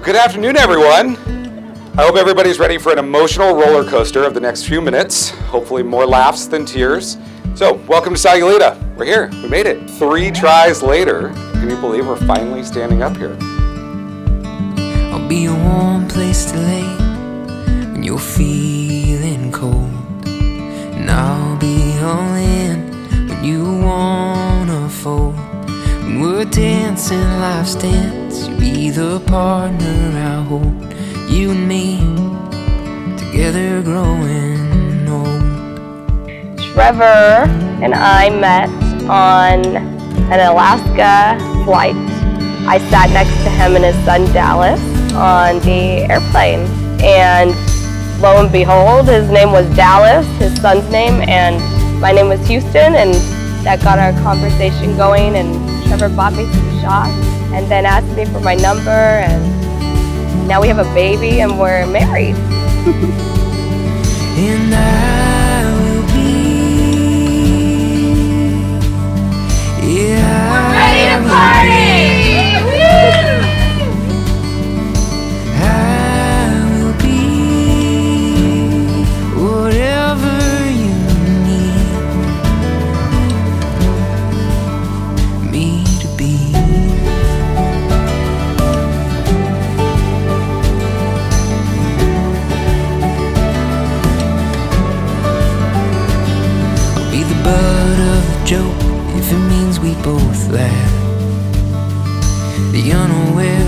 Well, good afternoon, everyone. I hope everybody's ready for an emotional roller coaster of the next few minutes. Hopefully more laughs than tears. So, welcome to Sayulita. We're here. We made it. 3 tries later. Can you believe we're finally standing up here? I'll be a warm place to lay when you're feeling cold. And I'll be all in when you wanna fold. When we're dancing life's dance, you'll be the partner I hold. You and me, together growing old. Trevor and I met on an Alaska flight. I sat next to him and his son Dallas on the airplane, and lo and behold, his name was Dallas, his son's name, and my name was Houston, and that got our conversation going, and Trevor bought me some shots and then asked me for my number, and now we have a baby and we're married. And I will be, yeah, we're ready to party! I will be whatever you need me to be. I'll be the butt of the joke if it means we both laugh. The unaware,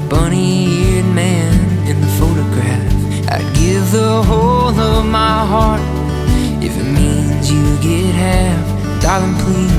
bunny-eared man in the photograph. I'd give the whole of my heart if it means you get half. Darling, please